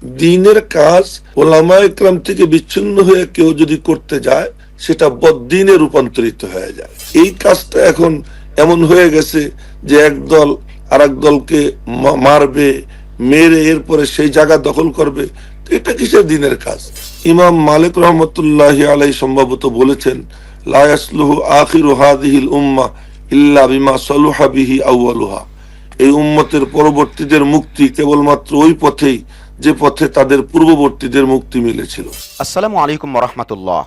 দ্বীনের কাজ ওলামায়ে কেরাম থেকে বিচ্ছিন্ন হয়ে কেউ যদি করতে যায় সেটা বদ্দীনে রূপান্তরিত হয়ে যায়। এই কাজটা এখন এমন হয়ে গেছে যে একদল আর এক দলকে মারবে, মেরে এরপরে সেই জায়গা দখল করবে। এটা কিসের দ্বীনের কাজ? ইমাম মালিক রহমতুল্লাহি আলাইহি সম্ভবত বলেছেন, লা ইয়াসলুহু আখিরু হাযিহিল উম্মাহ ইল্লা বিমা সালুহা বিহি আউয়ালুহা। এই উম্মতের পরবর্তীদের মুক্তি কেবলমাত্র ওই পথেই যে পথে তাদের পূর্ববর্তীদের মুক্তি মিলেছিল। আসসালামু আলাইকুম ওয়া রাহমাতুল্লাহ।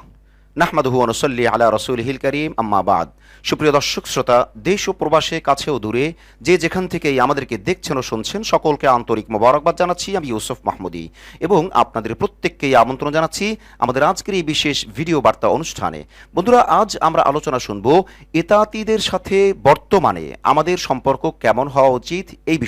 নাহমাদুহু ওয়া নুসাল্লি আলা রাসূলিহিল কারীম, আম্মা বাদ। সুপ্রিয় দর্শক শ্রোতা, দেশ ও প্রবাসে, কাছে ও দূরে, যে যেখান থেকেই আমাদেরকে দেখছেন ও শুনছেন, সকলকে আন্তরিক মোবারকবাদ জানাচ্ছি। আমি ইউসুফ মাহমুদী এবং আপনাদের প্রত্যেককেই আমন্ত্রণ জানাচ্ছি আমাদের আজকের এই বিশেষ ভিডিও বার্তা অনুষ্ঠানে। বন্ধুরা, আজ আমরা আলোচনা শুনব ইতাআতীদের সাথে বর্তমানে আমাদের সম্পর্ক কেমন হওয়া উচিত এই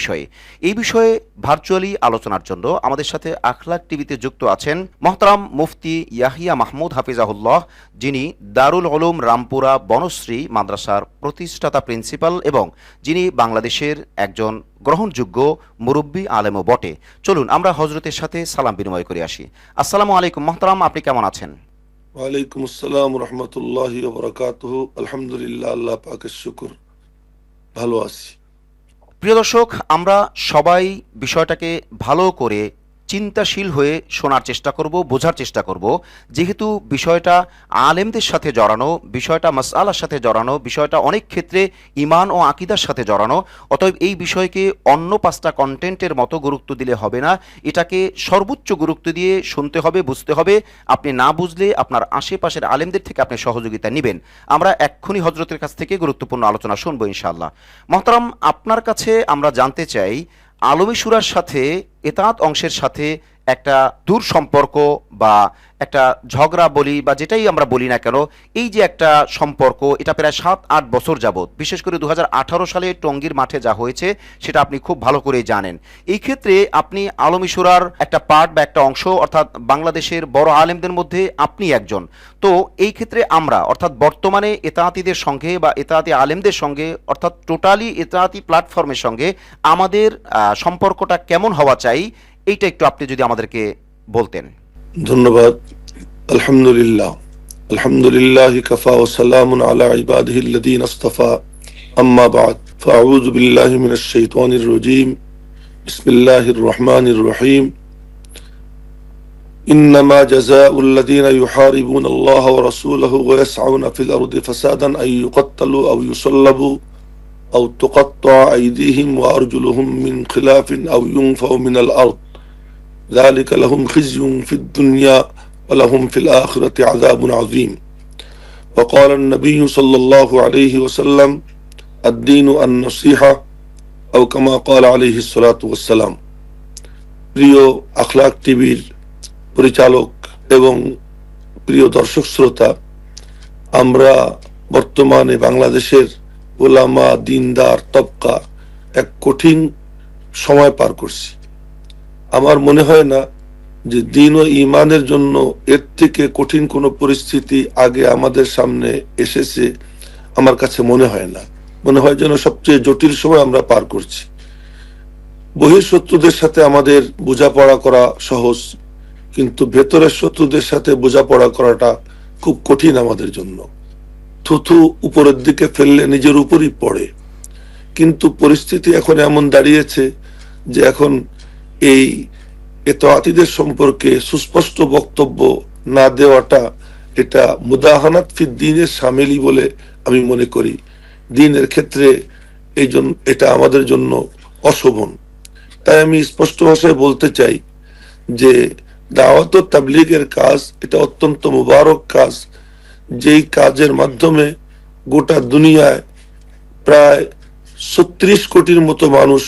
বিষয়ে ভার্চুয়ালি আলোচনার জন্য আমাদের সাথে আখলাক টিভিতে যুক্ত আছেন মোহতারাম মুফতি ইয়াহিয়া মাহমুদ হাফিজাহুল্লাহ, যিনি দারুল উলুম রামপুরা বনশ্রী মাদ্রাসার প্রতিষ্ঠাতা প্রিন্সিপাল এবং যিনি বাংলাদেশের একজন গ্রহণযোগ্য মুরব্বী আলেমও বটে। চলুন আমরা হজরতের সাথে সালাম বিনিময় করে আসি। আসসালামু আলাইকুম মোহতারাম, আপনি কেমন আছেন? ওয়ালাইকুম আসসালাম রাহমাতুল্লাহি ওয়া বারাকাতুহু। আলহামদুলিল্লাহ, আল্লাহ পাকের শুকর, ভালো আছি। প্রিয় দর্শক, আমরা সবাই বিষয়টাকে ভালো করে চিন্তাশীল হয়ে শোনার চেষ্টা করব, বোঝার চেষ্টা করব। যেহেতু বিষয়টা আলেমদের সাথে জড়ানো, বিষয়টা মাসআলার সাথে জড়ানো, বিষয়টা অনেক ক্ষেত্রে ঈমান ও আকীদার সাথে জড়ানো, অতএব এই বিষয়কে অন্য 5টা কন্টেন্টের মতো গুরুত্ব দিলে হবে না। এটাকে সর্বোচ্চ গুরুত্ব দিয়ে শুনতে হবে, বুঝতে হবে। আপনি না বুঝলে আপনার আশেপাশের আলেমদের থেকে আপনি সহযোগিতা নেবেন। আমরা এক্ষুনি হজরতের কাছ থেকে গুরুত্বপূর্ণ আলোচনা শুনবো ইনশাআল্লাহ। মোহতারাম, আপনার কাছে আমরা জানতে চাই, আলমী সূরার সাথে ইতাআত অংশের সাথে একটা দূর সম্পর্ক বা একটা ঝগড়া বলি বা যেটাই আমরা বলি না কেন, এই যে একটা সম্পর্ক, এটা প্রায় 7-8 বছর যাবৎ, বিশেষ করে 2018 সালে টঙ্গীর মাঠে যা হয়েছে সেটা আপনি খুব ভালো করেই জানেন। এই ক্ষেত্রে আপনি আলমী সূরার একটা পার্ট বা একটা অংশ, অর্থাৎ বাংলাদেশের বড় আলেমদের মধ্যে আপনি একজন। তো এই ক্ষেত্রে আমরা, অর্থাৎ বর্তমানে ইতাআতীদের সঙ্গে বা ইতাআতী আলেমদের সঙ্গে, অর্থাৎ টোটালি ইতাআতী প্ল্যাটফর্মের সঙ্গে আমাদের সম্পর্কটা কেমন হওয়া চাই, এইটা একটু আপনি যদি আমাদেরকে বলতেন। ধন্যবাদ। আলহামদুলিল্লাহ, আলহামদুলিল্লাহি কাফা ওয়া সালামুন আলা ইবাদিহিল্লাযীনা ইসতাফা, আম্মা বা'দ, ফাআউযু বিল্লাহি মিনাশ শাইতানির রাজীম, বিসমিল্লাহির রহমানির রহিম। ইন্নামা জাযাউল লাযীনা ইউহারিবুনাল্লাহা ওয়া রাসূলাহু ওয়া ইয়াসআউনা ফিল আরদি ফাসাদান আন ইউকাত্তালু আও ইউসাল্লাবু আও তুকাত্তা'a আইদিহিম ওয়া আরজুলুহুম মিন খিলাফিন আও ইউনফাউ মিনাল আরদ, ذلك لهم خزي في الدنيا ولهم في الآخرة عذاب عظيم. وقال النبي صلى الله عليه وسلم الدين النصيحة أو كما قال عليه الصلاة والسلام. প্রিয় আখলাক টিভির পরিচালক এবং প্রিয় দর্শক শ্রোতা, আমরা বর্তমানে বাংলাদেশের উলামা দিনদার তবকা এক কঠিন সময় পার করছি। আমার মনে হয় না যে দিন ও ইমানের জন্য এর থেকে কঠিন কোনো পরিস্থিতি আগে আমাদের সামনে এসেছে। আমার কাছে মনে হয় না, মনে হয় যেন সবচেয়ে জটিল সময় আমরা পার করছি। বহির শত্রুদের সাথে আমাদের বোঝাপড়া করা সহজ, কিন্তু ভেতরের শত্রুদের সাথে বোঝাপড়া করাটা খুব কঠিন আমাদের জন্য। থুথু উপরের দিকে ফেললে নিজের উপরই পড়ে। কিন্তু পরিস্থিতি এখন এমন দাঁড়িয়েছে যে এখন এই ইতাআতীদের সম্পর্কে সুস্পষ্ট বক্তব্য না দেওয়াটা, এটা মুদাহানাত ফিদ দ্বীনের শামিলি বলে আমি মনে করি। দ্বীনের ক্ষেত্রে এটা আমাদের জন্য অশোভন। তাই আমি স্পষ্ট ভাষায় বলতে চাই যে দাওয়াত ও তাবলীগের কাজ এটা অত্যন্ত মুবারক কাজ, যেই কাজের মাধ্যমে গোটা দুনিয়ায় প্রায় 36 কোটির মতো মানুষ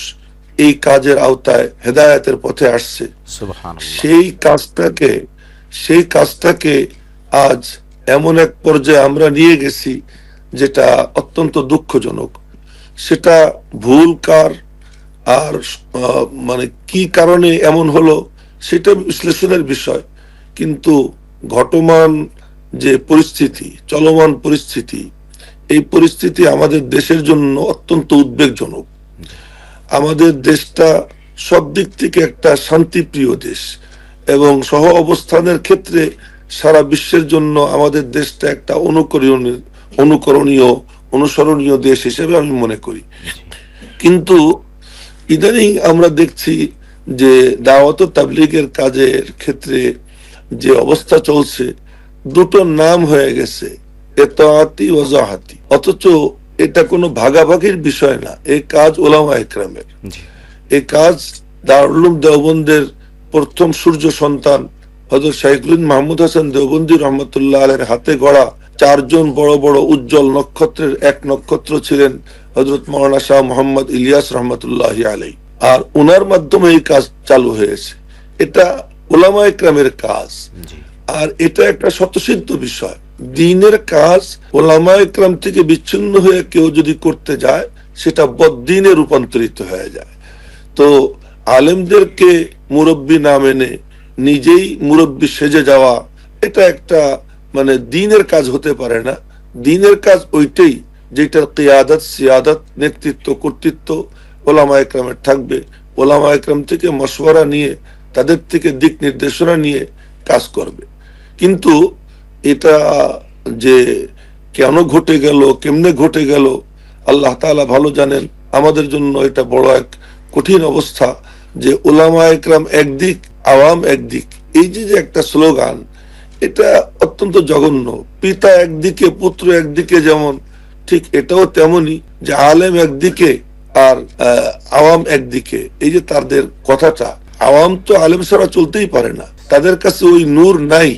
এই কাজের আওতায় হেদায়েতের পথে আসছে। সেই কাজটাকে আজ এমন এক পর্যায়ে আমরা নিয়ে গেছি যেটা অত্যন্ত দুঃখজনক। সেটা ভুল কার আর মানে কি কারণে এমন হলো সেটা বিশ্লেষণের বিষয়, কিন্তু ঘটমান যে পরিস্থিতি, চলমান পরিস্থিতি, এই পরিস্থিতি আমাদের দেশের জন্য অত্যন্ত উদ্বেগজনক। আমাদের দেশটা সব দিক থেকে একটা শান্তিপ্রিয় দেশ, এবং সহ অবস্থানের ক্ষেত্রে সারা বিশ্বের জন্য আমাদের দেশটা একটা অনুকরণীয় অনুসরণীয় দেশ হিসেবে আমি মনে করি। কিন্তু ইদানিং আমরা দেখছি যে দাওয়াত ও তাবলীগের কাজের ক্ষেত্রে যে অবস্থা চলছে, দুটো নাম হয়ে গেছে, ইতাআতি ও জাহাতি, অথচ এটা কোনো ভাগাভাগির বিষয় না। এই কাজ উলামা ইকরামের, এই কাজ দারুল উলুম দেওবন্দের প্রথম সূর্য সন্তান হযরত শাইখুল মাহমুদ হাসান দেওবন্দি রহমতুল্লাহ আলাইহির হাতে গড়া চারজন বড় বড় উজ্জ্বল নক্ষত্রের এক নক্ষত্র ছিলেন হযরত মাওলানা শাহ মোহাম্মদ ইলিয়াস রহমতুল্লাহ আলাইহি। আর ওনার মাধ্যমে এই কাজ চালু হয়েছে। এটা উলামা ইকরামের কাজ, আর এটা একটা স্বতঃসিদ্ধ বিষয়। দ্বীনের কাজ উলামা ইকরাম থেকে বিচ্ছিন্ন হয়ে কেউ যদি করতে যায়, সেটা বদ্দীনে রূপান্তরিত হয়ে যায়। তো আলেমদেরকে মুরব্বী না মেনে নিজেই মুরব্বী সেজে যাওয়া, এটা একটা মানে দ্বীনের কাজ হতে পারে না। দ্বীনের কাজ ওইটাই যেটার কিয়াদত, সিয়াদত, নেতৃত্ব, কর্তৃত্ব ওলামা ইকরামের থাকবে। ওলামা ইকরাম থেকে মশওয়ারা নিয়ে, তাদের থেকে দিক নির্দেশনা নিয়ে কাজ করবে। কিন্তু এটা যে কেন ঘটে গেল, কেমনে ঘটে গেল, আল্লাহ তাআলা ভালো জানেন। আমাদের জন্য এটা বড় এক কঠিন অবস্থা যে উলামা ইকরাম একদিক, আওয়াম একদিক। এই যে একটা স্লোগান, এটা অত্যন্ত জঘন্য। পিতা একদিকে, পুত্র একদিকে, যেমন ঠিক এটাও তেমনি যে আলেম একদিকে আর আওয়াম একদিকে। এই যে তাদের কথাটা, আওয়াম তো আলেম ছাড়া চলতেই পারে না, তাদের কাছে ওই নূর নাই।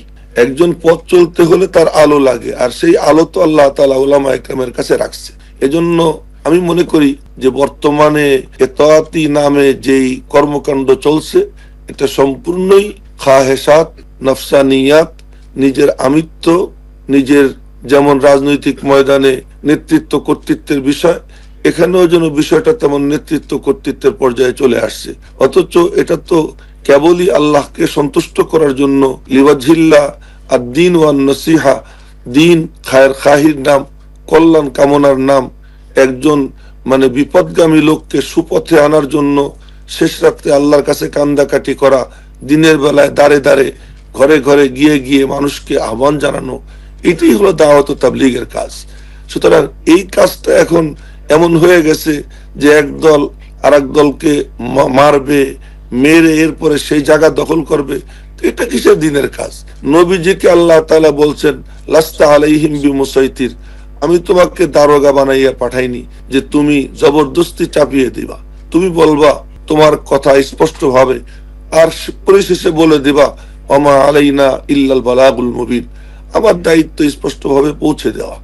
একজন পথ চলতে হলে তার আলো লাগে, আর সেই আলো তো আল্লাহ তাআলা উলামা ইকরামের কাছে রাখছে। এজন্য আমি মনে করি যে বর্তমানে ইতাআতি নামে যেই কর্মকাণ্ড চলছে, এটা সম্পূর্ণই খাহেসাত, নফসানিয়াত, নিজের আমিত্ব, নিজের যেমন রাজনৈতিক ময়দানে নেতৃত্ব কর্তৃত্বের বিষয়, এখানেও যেন বিষয়টা তেমন নেতৃত্ব কর্তৃত্বের পর্যায়ে চলে আসছে। অথচ এটা তো কেবলই আল্লাহকে সন্তুষ্ট করার জন্য, লিওয়াজহিল্লাহ আর দ্বীন ওয়ান নসিহা, দ্বীন খায়ের খাহির নাম, কল্যাণ কামনার নাম, একজন মানে বিপদগামী লোককে সুপথে আনার জন্য শেষ রাত্রে আল্লাহর কাছে কান্দাকাটি করা, দিনের বেলায় দাঁড়ে দাঁড়ে, ঘরে ঘরে গিয়ে গিয়ে মানুষকে আহ্বান জানানো, এটাই হলো দাওয়াত ও তাবলীগের কাজ। সুতরাং এই কাজটা এখন এমন হয়ে গেছে যে একদল আর এক দলকে মারবে, মেরে এরপরে সেই জায়গা দখল করবে। এটা কিসের দিনের কাজ? নবীজিকে আল্লাহ তাআলা বলছেন, লাস্তা আলাইহিম বিমুসাইতির, আমি তোমাকে দারোগা বানাইয়া পাঠাইনি যে তুমি জবরদস্তি চাপিয়ে দিবা। তুমি বলবা তোমার কথা স্পষ্ট ভাবে, আর পরিশেষে বলে দিবা ওমা আলাইনা ইল্লাল বালাগুল মুবিন, আমার দায়িত্ব স্পষ্ট ভাবে পৌঁছে দেওয়া।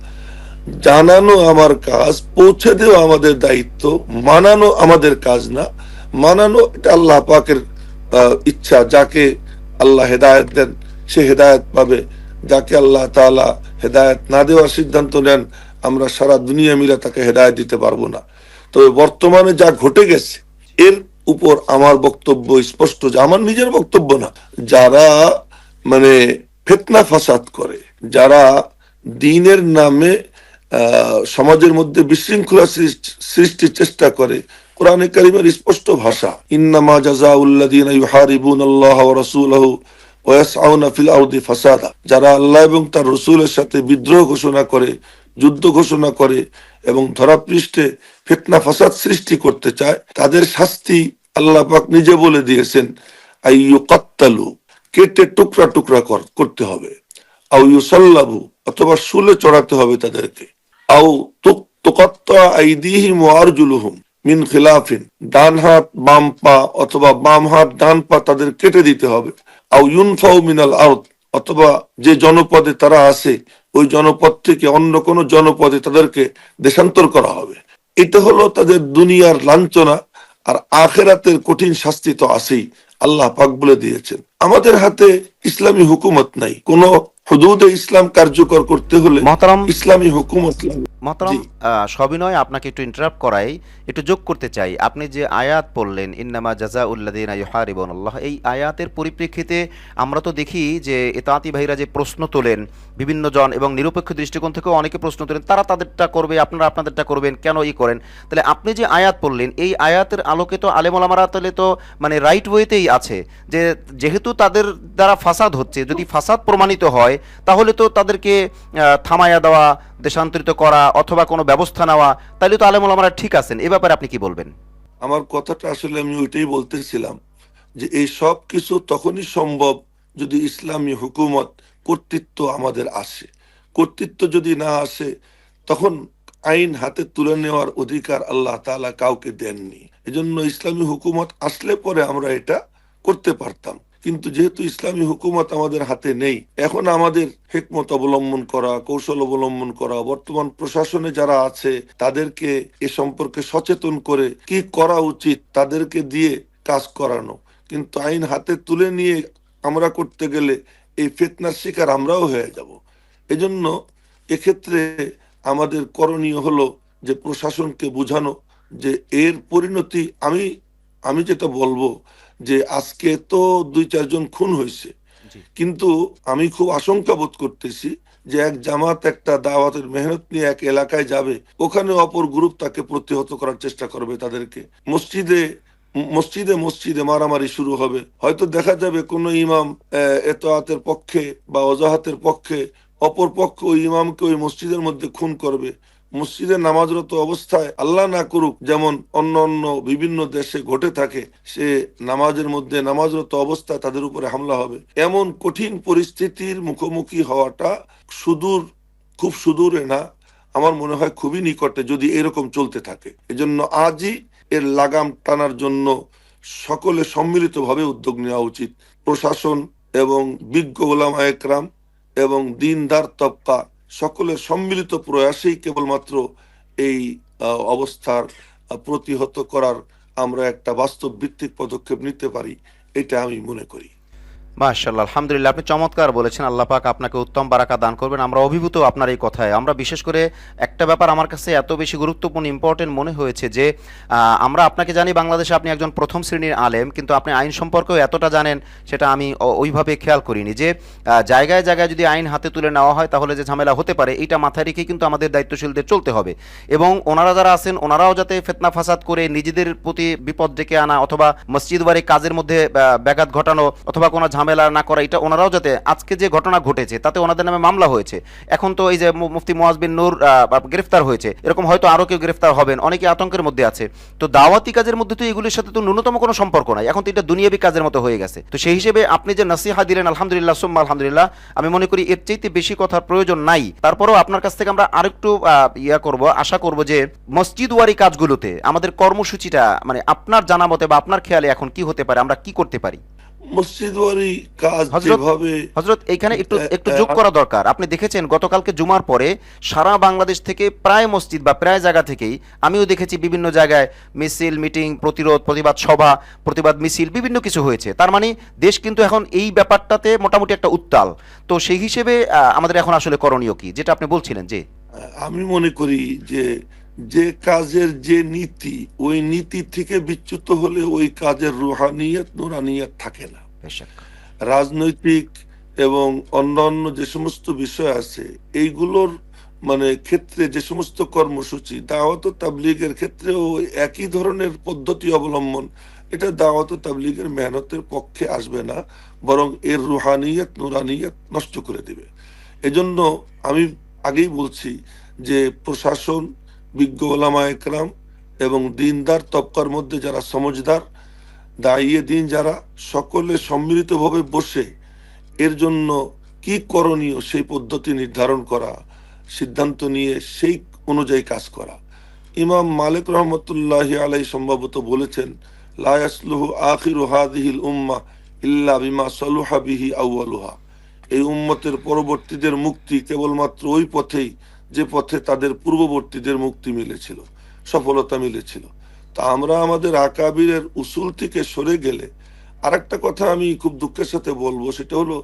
জানানো আমার কাজ, পৌঁছে দেওয়া আমাদের দায়িত্ব, মানানো আমাদের কাজ না। মানানো এটা আল্লাহ পাকের ইচ্ছা। যাকে আল্লাহ হেদায়েত দেন সে হেদায়েত পাবে, যাকে আল্লাহ তাআলা হেদায়েত না দেওয়ার সিদ্ধান্ত নেন, আমরা সারা দুনিয়া মিলে তাকে হেদায়েত দিতে পারবো না। তবে বর্তমানে যা ঘটে গেছে, এর উপর আমার বক্তব্য স্পষ্ট, যে আমার নিজের বক্তব্য না, যারা মানে ফিতনা ফাসাদ করে, যারা দ্বীনের নামে সমাজের মধ্যে বিশৃঙ্খলা সৃষ্টির চেষ্টা করে, কোরআনে কারিমের স্পষ্ট ভাষা, ইন্নামা জাযাউল্লাযীনা ইউহারিবুনাল্লাহ ওয়া রাসূলাহু ওয়া ইয়াসআউনা ফিল আরদি ফাসাদা, যারা আল্লাহ এবং তার রাসূলের সাথে বিদ্রোহ ঘোষণা করে, যুদ্ধ ঘোষণা করে এবং ধরাপৃষ্ঠে ফিতনা ফাসাদ সৃষ্টি করতে চায়, তাদের শাস্তি আল্লাহ পাক নিজে বলে দিয়েছেন, আইয়ুকাত্তালু, কেটে টুকরা টুকরা করতে হবে, আও ইউসাল্লাবু, অথবা শুলে চড়াতে হবে তাদেরকে, আও তুকাত্তা আইদিহিম ওয়া আরজুলুহুম মিন খিলাফিন, ডান হাত বাম পা অথবা বাম হাত ডান পা তাদের কেটে দিতে হবে, আও ইউনফাউ মিনাল আরদ, অথবা যে জনপদে তারা আছে ওই জনপদ থেকে অন্য কোন জনপদে তাদেরকে দেশান্তর করা হবে। এটা হলো তাদের দুনিয়ার লাঞ্ছনা, আর আখিরাতের কঠিন শাস্তি তো আছেই। আল্লাহ পাক বলে দিয়েছেন, আমাদের হাতে ইসলামী হুকুমত নাই, কোন হুদুদে ইসলাম কার্যকর করতে হলে মহতারাম ইসলামী হুকুমত লাগবে। মহতারাম, জি, সবিনয় আপনাকে একটু ইন্টারাপ্ট করাই, একটু যোগ করতে চাই। আপনি যে আয়াত পড়লেন ইন্নামা জাযাউল্লাযীনা ইউহারিবুনাল্লাহ, এই আয়াতের পরিপ্রেক্ষিতে আমরা তো দেখি যে এতাতি ভাইরা যে প্রশ্ন তোলেন বিভিন্ন জন, এবং নিরপেক্ষ দৃষ্টিকোণ থেকেও অনেকে প্রশ্ন তোলেন, তারা তাদেরটা করবে, আপনারা আপনাদেরটা করবেন, কেন করেন? তাহলে আপনি যে আয়াত পড়লেন এই আয়াতের আলোকে তো আলেম ওলামারা তাহলে তো মানে রাইট ওয়েতেই আছে, যে যেহেতু তাদের দ্বারা ফাসাদ হচ্ছে, যদি ফাসাদ প্রমাণিত হয় তাহলে তো তাদেরকে থামায়া দেওয়া, দেশান্তরিত করা অথবা কোনো ব্যবস্থা নেওয়া, তাইলে তো আলেম ওলামারা ঠিক আছেন। এ ব্যাপারে আপনি কি বলবেন? আমার কথাটা আসলে আমি ওইটাই বলতেছিলাম, যে এই সব কিছু তখনই সম্ভব যদি ইসলামী হুকুমত কর্তৃত্ব আমাদের আসে। কর্তৃত্ব যদি না আসে, তখন আইন হাতে তুলে নেওয়ার অধিকার আল্লাহ তাআলা কাউকে দেননি। এজন্য ইসলামী হুকুমত আসলে পরে আমরা এটা করতে পারতাম, কিন্তু যেহেতু ইসলামী হুকুমত আমাদের হাতে নেই, এখন আমাদের হিকমত অবলম্বন করা, কৌশল অবলম্বন করা, বর্তমান প্রশাসনে যারা আছে তাদেরকে এ সম্পর্কে সচেতন করে কি করা উচিত তাদেরকে দিয়ে কাজ করানো। কিন্তু আইন হাতে তুলে নিয়ে আমরা করতে গেলে এই ফিতনার শিকার আমরাও হয়ে যাব। এজন্য এক্ষেত্রে আমাদের করণীয় হলো যে প্রশাসনকে বোঝানো যে এর পরিণতি, আমি আমি যেটা বলবো, যে আজকে তো 2-4 জন খুন হয়েছে, জি। কিন্তু আমি খুব আশঙ্কা বোধ করতেছি যে এক জামাত একটা দাওয়াতের মেহনত নিয়ে এক এলাকায় যাবে, ওখানে অপর গ্রুপ তাকে প্রতিহত করার চেষ্টা করবে, তাদেরকে মসজিদে মসজিদে মসজিদে মারামারি শুরু হবে। হয়তো দেখা যাবে কোন ইমাম এতআতের পক্ষে বা অজাহাতের পক্ষে, অপর পক্ষ ওই ইমামকে ওই মসজিদের মধ্যে খুন করবে। মসজিদে নামাজরত অবস্থায়, আল্লাহ না করুক, যেমন অন্য অন্য বিভিন্ন দেশে ঘটে থাকে, সে নামাজের মধ্যে নামাজরত অবস্থায় তাদের উপরে হামলা হবে। এমন কঠিন পরিস্থিতির মুখোমুখি হওয়াটা সুদূর, খুব সুদূরে না, আমার মনে হয় খুবই নিকটে যদি এরকম চলতে থাকে। এজন্য আজই এর লাগাম টানার জন্য সকলে সম্মিলিতভাবে উদ্যোগ নেওয়া উচিত। প্রশাসন এবং বিজ্ঞ ওলামা একরাম এবং দিনদার তবকা সকলের সম্মিলিত প্রয়াসেই কেবলমাত্র এই অবস্থার প্রতিহত করার আমরা একটা বাস্তব ভিত্তিক পদক্ষেপ নিতে পারি, এটা আমি মনে করি। মাশাআল্লাহ, আলহামদুলিল্লাহ, আপনি চমৎকার বলেছেন। আল্লাহ পাক আপনাকে উত্তম বারাকা দান করবেন। আমরা অভিভূত আপনার এই কথায়। আমরা বিশেষ করে একটা ব্যাপার আমার কাছে এত বেশি গুরুত্বপূর্ণ, ইম্পর্টেন্ট মনে হয়েছে যে আমরা আপনাকে জানি বাংলাদেশে আপনি একজন প্রথম শ্রেণীর আলেম, কিন্তু আপনি আইন সম্পর্কেও এতটা জানেন সেটা আমি ওইভাবে খেয়াল করিনি, যে জায়গায় জায়গায় যদি আইন হাতে তুলে নেওয়া হয় তাহলে যে ঝামেলা হতে পারে, এইটা মাথায় রেখে কিন্তু আমাদের দায়িত্বশীলদের চলতে হবে। এবং ওনারা যারা আছেন ওনারাও যাতে ফিতনা ফাসাদ করে নিজেদের প্রতি বিপদ ডেকে আনা অথবা মসজিদ বাড়ি কাজের মধ্যে ব্যাঘাত ঘটানো অথবা কোনো ঝামেলা না করা, এটা ওনারাও যাতে, আজকে যে ঘটনা ঘটেছে তাতে ওনাদের নামে মামলা হয়েছে, এখন তো এই যে মুফতি মুয়াজ বিন নূর গ্রেফতার হয়েছে, এরকম হয়তো আরো কেউ গ্রেফতার হবেন, অনেকে আতঙ্কের মধ্যে আছে। তো দাওয়াতি কাজের মধ্যে তো এগুলির সাথে তো ন্যূনতম কোনো সম্পর্ক নাই, এখন তো এটা দুনিয়াবি কাজের মতো হয়ে গেছে। তো সেই হিসেবে আপনি যে নসিহা দিলেন, আলহামদুলিল্লাহ সুম্মা আলহামদুলিল্লাহ, আমি মনে করি এর চাইতে বেশি কথার প্রয়োজন নাই। তারপরেও আপনার কাছ থেকে আমরা আরেকটু আশা করব যে মসজিদ ওয়ারি কাজগুলোতে আমাদের কর্মসূচিটা মানে আপনার জানা মতে বা আপনার খেয়ালে এখন কি হতে পারে, আমরা কি করতে পারি? মসজিদওয়ারি কাজ হযরত যেভাবে হযরত এইখানে একটু একটু যোগ করা দরকার। আপনি দেখেছেন গতকালকে জুমার পরে সারা বাংলাদেশ থেকে প্রায় মসজিদ বা প্রায় জায়গা থেকেই আমিও দেখেছি বিভিন্ন জায়গায় মিছিল, মিটিং, প্রতিরোধ, প্রতিবাদ সভা, প্রতিবাদ মিছিল, বিভিন্ন কিছু হয়েছে। তার মানে দেশ কিন্তু এখন এই ব্যাপারটাতে মোটামুটি একটা উত্তাল। তো সেই হিসেবে আমাদের এখন আসলে করণীয় কি, যেটা আপনি বলছিলেন? যে আমি মনে করি যে যে কাজের যে নীতি, ওই নীতি থেকে বিচ্যুত হলে ওই কাজের রুহানিয়ত নুরানিয়ত থাকে না। বেশক। রাজনৈতিক এবং অন্যান্য যে সমস্ত বিষয় আছে এইগুলোর মানে ক্ষেত্রে যে সমস্ত কর্মসূচি, দাওয়াত ও তাবলীগের ক্ষেত্রেও একই ধরনের পদ্ধতি অবলম্বন, এটা দাওয়াত ও তাবলীগের মেহনতের পক্ষে আসবে না, বরং এর রুহানিয়ত নুরানিয়ত নষ্ট করে দিবে। এজন্য আমি আগেই বলছি যে প্রশাসন, বিজ্ঞ ওলামা একরাম এবং দিনদার তবকার মধ্যে যারা সমঝদার, দাঁড়িয়ে দিন যারা, সকলে সম্মিলিতভাবে বসে এর জন্য কি করণীয় সেই পদ্ধতি নির্ধারণ করা, সিদ্ধান্ত নিয়ে সেই অনুযায়ী কাজ করা। ইমাম মালিক রহমতুল্লাহ আলাই সম্ভবত বলেছেন, লা ইয়াসলুহু আখিরু হাযিহিল উম্মাহ ইল্লা বিমা সালুহা বিহি আউয়ালুহা। এই উম্মতের পরবর্তীদের মুক্তি কেবলমাত্র ওই পথেই যে পথে তাদের পূর্ববর্তীদের মুক্তি মিলেছিল, সফলতা মিলেছিল। তা আমরা আমাদের আকাবিরের উসুল থেকে সরে গেলে, আরেকটা কথা আমি খুব দুঃখের সাথে বলবো, সেটা হলো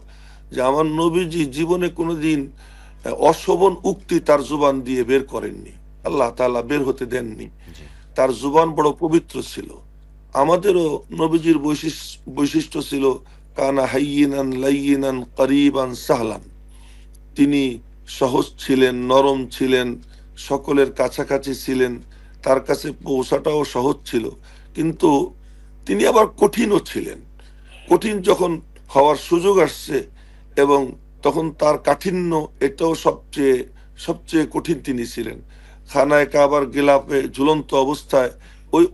যে আমার নবীজি জীবনে কোনোদিন অশোভন উক্তি তার জুবান দিয়ে বের করেননি, আল্লাহ তাআলা বের হতে দেননি। জি তার জুবান বড় পবিত্র ছিল। আমাদেরও নবীজির বৈশিষ্ট্য ছিল কানা হাইয়িনান লাইয়িনান করিবান সাহলান। তিনি সহজ ছিলেন, নরম ছিলেন, সকলের কাছাকাছি ছিলেন, তার কাছে পৌঁছাটাও সহজ ছিল। কিন্তু তিনি আবার কঠিনও ছিলেন। কঠিন যখন হওয়ার সুযোগ আসছে, এবং তখন তার কাঠিন্য এটাও সবচেয়ে সবচেয়ে কঠিন তিনি ছিলেন। খানায় কাবার গিলাফে ঝুলন্ত অবস্থায়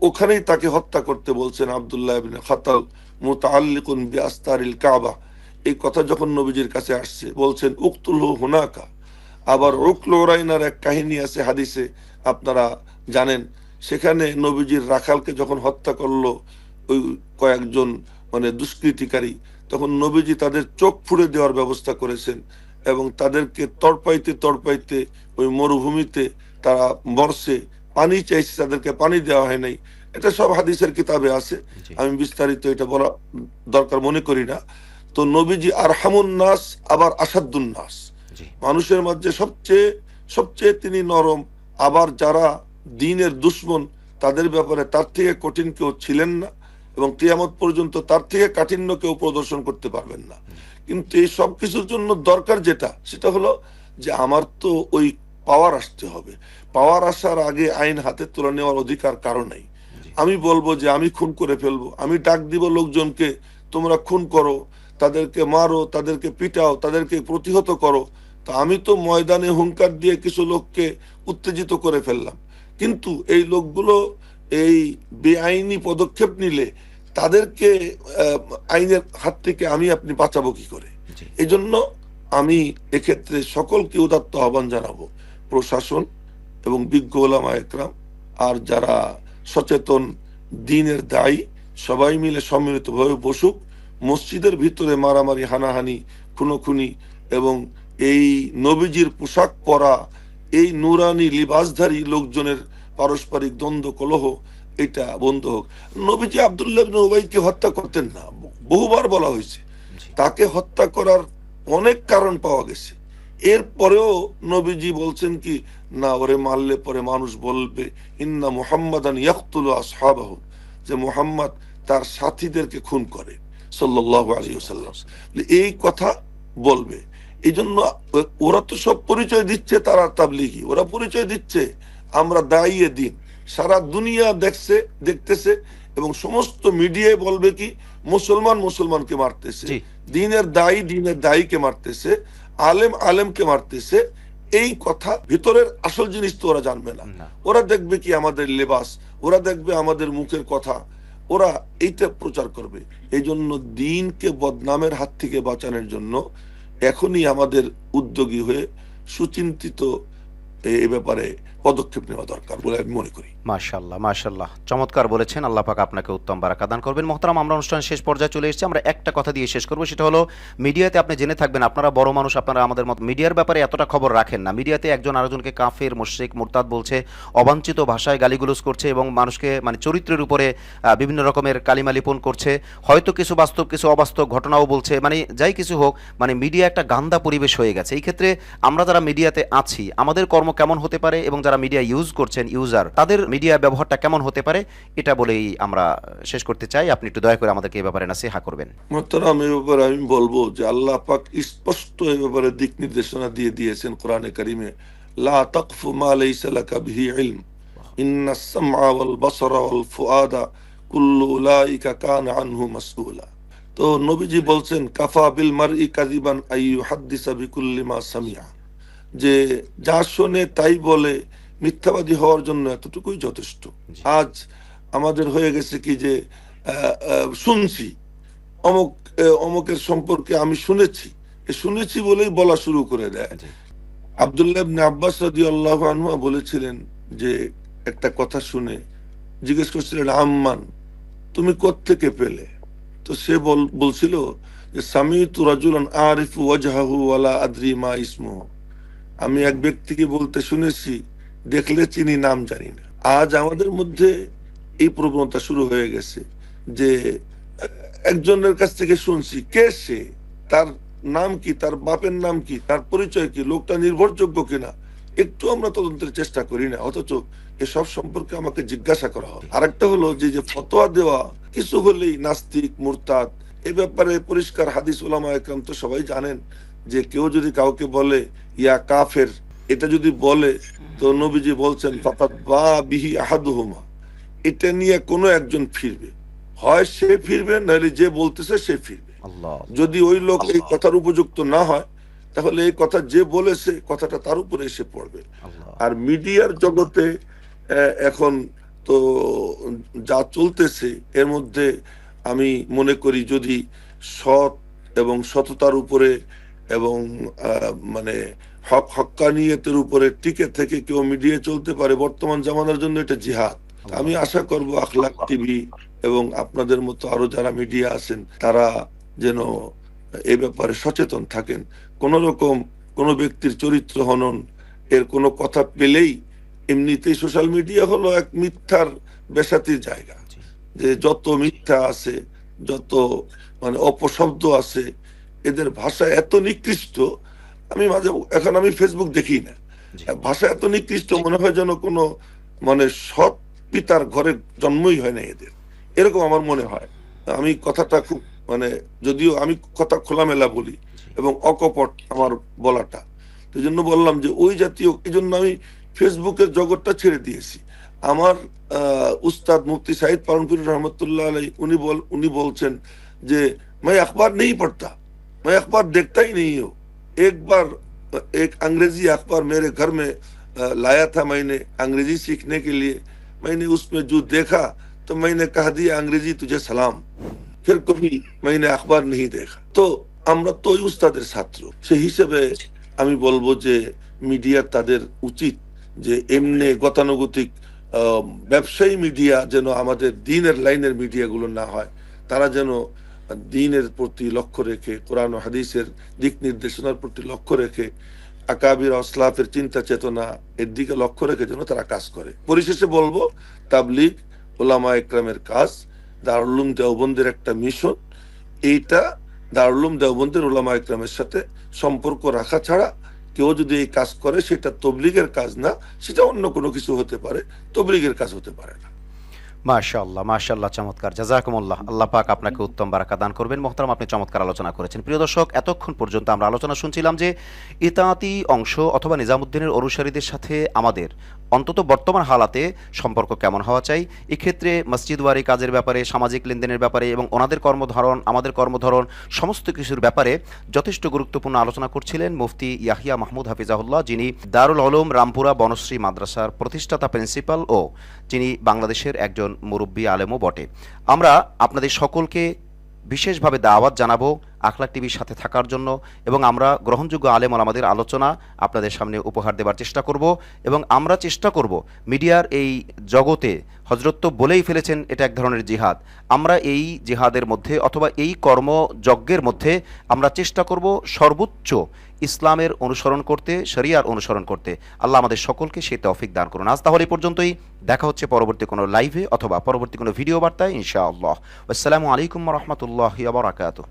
ওখানেই তাকে হত্যা করতে বলছেন আব্দুল্লাহ ইবনে খাতাল মুতাআল্লিকুন বিআস্তারিল কাবা। এই কথা যখন নবীজির কাছে আসছে বলছেন উকতুলহু হুনাকা। আবার উকলু উরাইনার এক কাহিনী আছে হাদিসে, আপনারা জানেন, সেখানে নবীজির রাখালকে যখন হত্যা করলো ওই কয়েকজন মানে দুষ্কৃতিকারী, তখন নবীজি তাদের চোখ ফুঁড়ে দেওয়ার ব্যবস্থা করেছেন, এবং তাদেরকে তড়পাইতে তড়পাইতে ওই মরুভূমিতে তারা মরছে, পানি চাইছে, তাদেরকে পানি দেওয়া হয় নাই। এটা সব হাদিসের কিতাবে আছে, জি আমি বিস্তারিত এটা বলা দরকার মনে করি না। তো নবীজি আরহামুন নাস, আবার আসাদুন নাস, জি মানুষের মধ্যে সবচেয়ে সবচেয়ে তিনি নরম। আবার যারা দ্বীনের দুশমন তাদের ব্যাপারে তার থেকে কঠিন কেউ ছিলেন না, এবং কিয়ামত পর্যন্ত তার থেকে কাঠিন্য কেউ প্রদর্শন করতে পারবেন না। কিন্তু এই সব কিছুর জন্য দরকার যেটা, সেটা হলো যে আমার তো ওই পাওয়ার আসতে হবে। পাওয়ার আসার আগে আইন হাতে তুলে নেওয়ার অধিকার কারো নেই। জি আমি বলবো যে আমি খুন করে ফেলবো, আমি ডাক দিব লোকজনকে তোমরা খুন করো, তাদেরকে মারো, তাদেরকে পিটাও, তাদেরকে প্রতিহত করো। তা আমি তো ময়দানে হুঙ্কার দিয়ে কিছু লোককে উত্তেজিত করে ফেললাম, কিন্তু এই লোকগুলো এই বেআইনি পদক্ষেপ নিলে তাদেরকে আহ, আইনের হাত থেকে আমি আপনি বাঁচাবো কি করে? জি এই জন্য আমি এক্ষেত্রে সকলকে উদাত্ত আহ্বান জানাবো, প্রশাসন এবং বিজ্ঞ ওলামা একরাম আর যারা সচেতন দ্বীনের দায়ী, সবাই মিলে সম্মিলিতভাবে বসুক। মসজিদের ভিতরে মারামারি, হানাহানি, খুনোখুনি এবং এই নবীজির পোশাক পরা এই নুরানি লিবাসধারী লোকজনের পারস্পরিক দ্বন্দ্ব কলহ এটা বন্ধ হোক। নবীজি আব্দুল্লাহ ইবনে উবাইকে হত্যা করতেন না, বহুবার বলা হয়েছে। জি তাকে হত্যা করার অনেক কারণ পাওয়া গেছে, এরপরেও নবীজি বলছেন কি না, ওরে মারলে পরে মানুষ বলবে ইন্না মুহাম্মাদান ইয়াকতুলু আসহাবাহু, যে মুহাম্মদ তার সাথীদেরকে খুন করে, সাল্লাল্লাহু আলাইহি ওয়াসাল্লাম, এই কথা বলবে। এই জন্য ওরা তো সব পরিচয় দিচ্ছে, তারা তাবলিগি, ওরা পরিচয় দিচ্ছে আমরা দায়ী দিন, সারা দুনিয়া দেখতেছে, এবং সমস্ত মিডিয়ায় বলবে কি মুসলমান মুসলমানকে মারতেছে, জি দিনের দায়ীকে মারতেছে, আলেম আলেমকে মারতেছে। এই কথা ভিতরের আসল জিনিস তো ওরা জানবে না। না ওরা দেখবে কি আমাদের লেবাস, ওরা দেখবে আমাদের মুখের কথা, ওরা এইটা প্রচার করবে। এই জন্য দ্বীনকে বদনামের হাত থেকে বাঁচানোর জন্য এখনই আমাদের উদ্যোগী হয়ে সুচিন্তিত এ ব্যাপারে পদক্ষেপ নেওয়া দরকার বলে আমি মনে করি। মাশাআল্লাহ মাশাআল্লাহ, চমৎকার বলেছেন। আল্লাহ পাক আপনাকে উত্তম বারাকা দান করবেন। মোহতারাম, আমরা অনুষ্ঠানের শেষ পর্যায়ে চলে এসেছি। আমরা একটা কথা দিয়ে শেষ করব, সেটা হলো মিডিয়াতে আপনি জেনে থাকবেন, আপনারা বড় মানুষ, আপনারা আমাদের মত মিডিয়ার ব্যাপারে এতটা খবর রাখেন না। মিডিয়াতে একজন আরেকজনকে কাফের, মুশরিক, মুরতাদ বলছে, অবাঞ্ছিত ভাষায় গালিগুলোজ করছে এবং মানুষকে মানে চরিত্রের উপরে বিভিন্ন রকমের কালিমা লিপন করছে, হয়তো কিছু বাস্তব কিছু অবাস্তব ঘটনাও বলছে। মানে যাই কিছু হোক, মানে মিডিয়া একটা গান্দা পরিবেশ হয়ে গেছে। এই ক্ষেত্রে আমরা যারা মিডিয়াতে আছি, আমাদের কর্ম কেমন হতে পারে, এবং যারা মিডিয়া ইউজ করছেন ইউজার, তাদের মিডিয়া ব্যবহারটা কেমন হতে পারে, এটা বলেই আমরা শেষ করতে চাই। আপনি একটু দয়া করে আমাদেরকে এই ব্যাপারে নাসিহা করবেন। মোহতারাম, এই ব্যাপারে আমি বলবো যে আল্লাহ পাক স্পষ্ট এই ব্যাপারে দিক নির্দেশনা দিয়ে দিয়েছেন কোরআনে কারিমে, লা তাকফু মা লাইসা লাকা বিহি ইলম ইন্নাস সামআ ওয়াল বাসারা ওয়াল ফুআদা কুল্লু উলাইকা কানা আনহু মাসউলা। তো নবীজি বলছেন কাফা বিল মারই কাযিবান আইয়ু হাদ্দিসা বিকুল্লি মা সামিআ, যে যা শোনে তাই বলে মিথ্যাবাদী হওয়ার জন্য এতটুকুই যথেষ্ট। জি আজ আমাদের হয়ে গেছে কি যে শুনছি অমুক অমুকের সম্পর্কে আমি শুনেছি বলেই বলা শুরু করে দেয়। জি আব্দুল্লাহ ইবনে আব্বাস রাদিয়াল্লাহু আনহু বলেছিলেন যে একটা কথা শুনে জিজ্ঞেস করছিলেন, আম্মান তুমি কোত্থেকে পেলে? তো সে বলছিল যে সামিতু রাজুলান আরিফু ওয়াজহাহু ওয়ালা আদরি মা ইসমুহু, আমি এক ব্যক্তিকে বলতে শুনেছি, দেখলে চিনি, নাম জানি না। আজ আমাদের মধ্যে এই প্রবণতা শুরু হয়ে গেছে যে একজনের কাছ থেকে শুনছি, কে সে, তার নাম কি, তার বাপের নাম কি, তার পরিচয় কি, লোকটা নির্ভরযোগ্য কিনা, একটু আমরা তদন্তের চেষ্টা করি না, অথচ এসব সম্পর্কে আমাকে জিজ্ঞাসা করা হয়। আরেকটা হলো যে ফতোয়া দেওয়া, কিছু হলেই নাস্তিক, মুরতাদ, এ ব্যাপারে পরিষ্কার হাদিস ওলামা একরাম তো সবাই জানেন যে কেউ যদি কাউকে বলে ইয়া কাফের, এটা যদি বলে তো নবীজি বলছেন ফাকাদ বা বিহি আহাদুহুমা, এটা নিয়ে কোনো একজন ফিরবে, হয় সে ফিরবে নাহলে যে বলতেছে সে ফিরবে। আল্লাহ যদি ওই লোক এই কথার উপযুক্ত না হয় তাহলে এই কথা যে বলেছে কথাটা তার উপরে এসে পড়বে। আল্লাহ আর মিডিয়ার জগতে এখন তো যা চলতেছে এর মধ্যে আমি মনে করি যদি সৎ এবং সততার উপরে এবং মানে হক্কানিয়তের উপরে টিকে থেকে কেউ মিডিয়া চলতে পারে, বর্তমান জামানার জন্য এটা জিহাদ। আমি আশা করব আখলাক টিভি এবং আপনাদের মতো আরো যারা মিডিয়া আছেন তারা যেন এ ব্যাপারে সচেতন থাকেন। কোন রকম কোন ব্যক্তির চরিত্র হনন এর কোনো কথা পেলেই, এমনিতেই সোশ্যাল মিডিয়া হলো এক মিথ্যার বেসাতির জায়গা, জি যে যত মিথ্যা আছে, যত মানে অপশব্দ আছে, এদের ভাষা এত নিকৃষ্ট, আমি মাঝে এখন আমি ফেসবুক দেখি না, জি ভাষা এত নিকৃষ্ট মনে হয় যেন কোনো মানে সৎ পিতার ঘরে জন্মই হয় না এদের, এরকম আমার মনে হয়। আমি কথাটা খুব মানে, যদিও আমি কথা খোলামেলা বলি জি এবং অকপট আমার বলাটা, এই জন্য বললাম যে ওই জাতীয়, এই জন্য আমি ফেসবুকের জগৎটা ছেড়ে দিয়েছি। আমার উস্তাদ মুফতি সাইদ পালনপুর রহমতুল্লাহ আলাই উনি বলছেন যে मैं अखबार नहीं पढ़ता, मैं अखबार देखता ही नहीं हूँ। एक बार एक अंग्रेजी अखबार मेरे घर में लाया था मैंने अंग्रेजी सीखने के लिए, मैंने उसमें जो देखा तो मैंने कह दिया अंग्रेजी तुझे सलाम, फिर कभी मैंने अखबार नहीं देखा। तो আমরা তো ওই উস্তাদের ছাত্র, সেই হিসেবে আমি বলবো যে মিডিয়া তাদের উচিত যে এমনি গতানুগতিক ব্যবসায়ী মিডিয়া যেন আমাদের দিনের লাইনের মিডিয়াগুলো না হয়, তারা যেন দিনের প্রতি লক্ষ্য রেখে, কোরআন ও হাদিসের দিক নির্দেশনার প্রতি লক্ষ্য রেখে, আকাবির আসলাফের চিন্তা চেতনা এর দিকে লক্ষ্য রেখে যেন তারা কাজ করে। পরিশেষে বলবো তাবলিগ ওলামা একরামের কাজ, দারুল উলুম দেওবন্দের একটা মিশন, এইটা দারুল উলুম দেওবন্দের ওলামা একরামের সাথে সম্পর্ক রাখা ছাড়া কেউ যদি এই কাজ করে সেটা তবলিগের কাজ না, সেটা অন্য কোনো কিছু হতে পারে, তবলিগের কাজ হতে পারে না। মাশাআল্লাহ মাশাআল্লাহ, চমৎকার, জাযাকুমুল্লাহ, আল্লাহ পাক আপনাকে উত্তম বারাকা দান করবেন। মোহতারাম, আপনি চমৎকার আলোচনা করেছেন। প্রিয় দর্শক, এতক্ষণ পর্যন্ত আমরা আলোচনা শুনছিলাম যে ইতাআতি অংশ অথবা নিজামুদ্দিনের অনুসারীদের সাথে আমাদের অন্তত বর্তমান হালাতে সম্পর্ক কেমন হওয়া চাই, এক্ষেত্রে মসজিদ ওয়ারি কাজের ব্যাপারে, সামাজিক লেনদেনের ব্যাপারে এবং ওনাদের কর্মধরন, আমাদের কর্মধরন, সমস্ত কিছুর ব্যাপারে যথেষ্ট গুরুত্বপূর্ণ আলোচনা করছিলেন মুফতি ইয়াহিয়া মাহমুদ হাফিজাহুল্লাহ, যিনি দারুল উলুম রামপুরা বনশ্রী মাদ্রাসার প্রতিষ্ঠাতা প্রিন্সিপাল ও যিনি বাংলাদেশের একজন মুরব্বী আলেমও বটে। আমরা আপনাদের সকলকে বিশেষভাবে দাওয়াত জানাবো আখলাক টিভির সাথে থাকার জন্য, এবং আমরা গ্রহণযোগ্য আলেম ওলামাদের আলোচনা আপনাদের সামনে উপহার দেওয়ার চেষ্টা করব, এবং আমরা চেষ্টা করব মিডিয়ার এই জগতে, হযরত তো বলেই ফেলেছেন এটা এক ধরনের জিহাদ, আমরা এই জিহাদের মধ্যে অথবা এই কর্মযজ্ঞের মধ্যে আমরা চেষ্টা করব সর্বোচ্চ ইসলামের অনুসরণ করতে, শরিয়ার অনুসরণ করতে। আল্লাহ আমাদের সকলকে সেই তৌফিক দান করুন। আজ তাহলে এই পর্যন্তই, দেখা হচ্ছে পরবর্তী কোনো লাইভে অথবা পরবর্তী কোনো ভিডিও বার্তায় ইনশাআল্লাহ। আসসালামু আলাইকুম ওয়া রাহমাতুল্লাহি ওয়া বারাকাতুহু।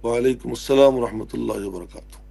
ওয়া আলাইকুম আসসালাম ওয়া রাহমাতুল্লাহি ওয়া বারাকাতুহু।